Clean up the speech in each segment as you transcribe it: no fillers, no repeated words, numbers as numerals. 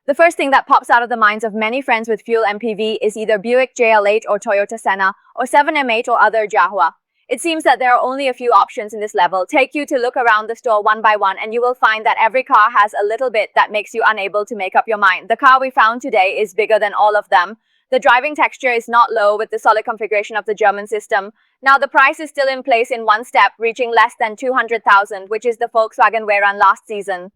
The first thing that pops out of the minds of many friends with fuel MPV is either Buick GL8 or Toyota Senna, or 7M8 or other Jaguar. It seems that there are only a few options in this level. Take you to look around the store one by one and you will find that every car has a little bit that makes you unable to make up your mind. The car we found today is bigger than all of them. The driving texture is not low with the solid configuration of the German system. Now the price is still in place in one step, reaching less than 200,000, which is the Volkswagen Viloran last season.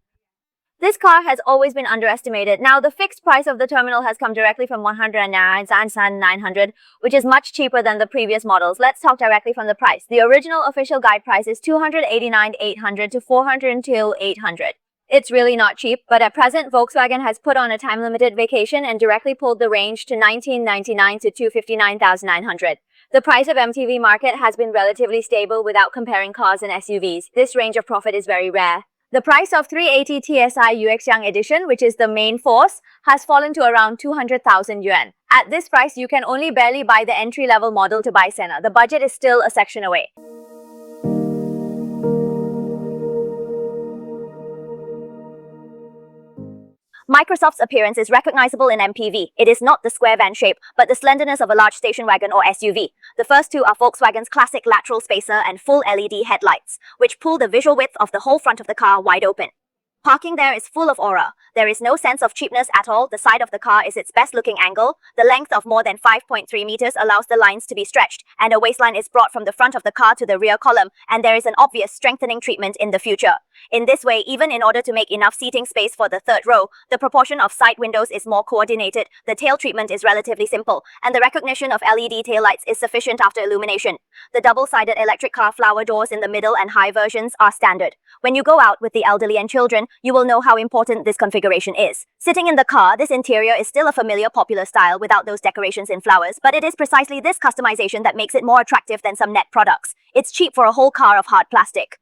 This car has always been underestimated. Now, the fixed price of the terminal has come directly from 109,900, which is much cheaper than the previous models. Let's talk directly from the price. The original official guide price is 289,800 to 402,800. It's really not cheap, but at present, Volkswagen has put on a time-limited vacation and directly pulled the range to 1999 to 259,900. The price of MPV market has been relatively stable without comparing cars and SUVs. This range of profit is very rare. The price of 380 TSI UX Young Edition, which is the main force, has fallen to around 200,000 yuan. At this price, you can only barely buy the entry-level model to buy Senna. The budget is still a section away. Microsoft's appearance is recognizable in MPV. It is not the square van shape, but the slenderness of a large station wagon or SUV. The first two are Volkswagen's classic lateral spacer and full LED headlights, which pull the visual width of the whole front of the car wide open. Parking there is full of aura. There is no sense of cheapness at all. The side of the car is its best-looking angle. The length of more than 5.3 meters allows the lines to be stretched, and a waistline is brought from the front of the car to the rear column, and there is an obvious strengthening treatment in the future. In this way, even in order to make enough seating space for the third row, the proportion of side windows is more coordinated, the tail treatment is relatively simple, and the recognition of LED taillights is sufficient after illumination. The double-sided electric car flower doors in the middle and high versions are standard. When you go out with the elderly and children, you will know how important this configuration is. Sitting in the car, this interior is still a familiar popular style without those decorations in flowers, but it is precisely this customization that makes it more attractive than some net products. It's cheap for a whole car of hard plastic.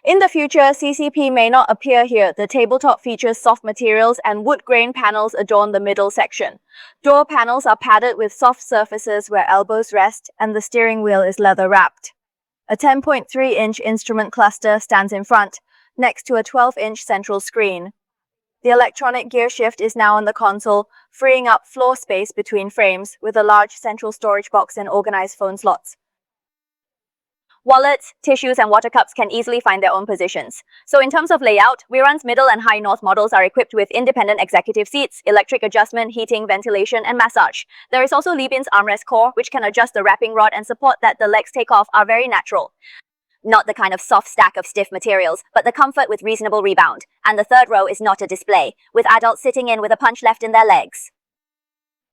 In the future, CCP may not appear here. The tabletop features soft materials and wood grain panels adorn the middle section. Door panels are padded with soft surfaces where elbows rest, and the steering wheel is leather-wrapped. A 10.3-inch instrument cluster stands in front, next to a 12-inch central screen. The electronic gear shift is now on the console, freeing up floor space between frames, with a large central storage box and organized phone slots. Wallets, tissues, and water cups can easily find their own positions. So in terms of layout, Viloran's middle and high north models are equipped with independent executive seats, electric adjustment, heating, ventilation, and massage. There is also Liebin's armrest core, which can adjust the wrapping rod and support that the legs take off are very natural. Not the kind of soft stack of stiff materials, but the comfort with reasonable rebound. And the third row is not a display, with adults sitting in with a punch left in their legs.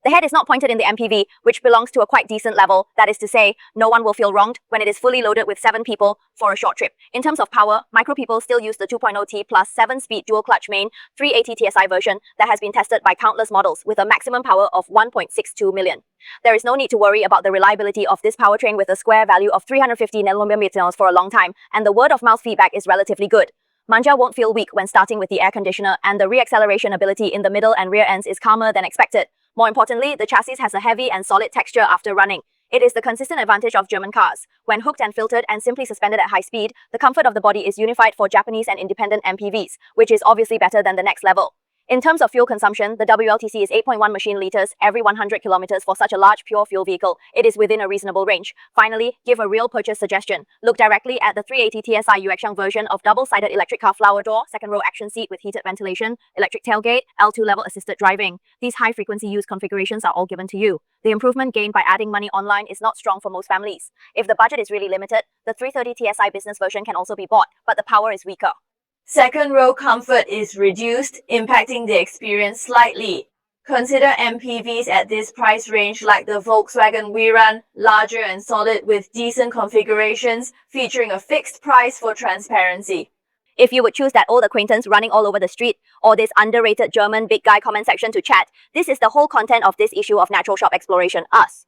The head is not pointed in the MPV, which belongs to a quite decent level. That is to say, no one will feel wronged when it is fully loaded with 7 people for a short trip. In terms of power, micro people still use the 2.0T plus 7-speed dual-clutch main 380 TSI version that has been tested by countless models with a maximum power of 1.62 million. There is no need to worry about the reliability of this powertrain with a square value of 350 nm for a long time, and the word-of-mouth feedback is relatively good. Manja won't feel weak when starting with the air conditioner, and the re-acceleration ability in the middle and rear ends is calmer than expected. More importantly, the chassis has a heavy and solid texture after running. It is the consistent advantage of German cars. When hooked and filtered and simply suspended at high speed, the comfort of the body is unified for Japanese and independent MPVs, which is obviously better than the next level. In terms of fuel consumption, the WLTC is 8.1 machine liters every 100 kilometers for such a large pure fuel vehicle. It is within a reasonable range. Finally, give a real purchase suggestion. Look directly at the 380 TSI UX Young version of double-sided electric car flower door, second row action seat with heated ventilation, electric tailgate, L2 level assisted driving. These high-frequency use configurations are all given to you. The improvement gained by adding money online is not strong for most families. If the budget is really limited, the 330 TSI business version can also be bought, but the power is weaker. Second row comfort is reduced, impacting the experience slightly. Consider MPVs at this price range like the Volkswagen Viloran, larger and solid with decent configurations, featuring a fixed price for transparency. If you would choose that old acquaintance running all over the street, or this underrated German big guy comment section to chat, this is the whole content of this issue of Natural Shop Exploration, Us.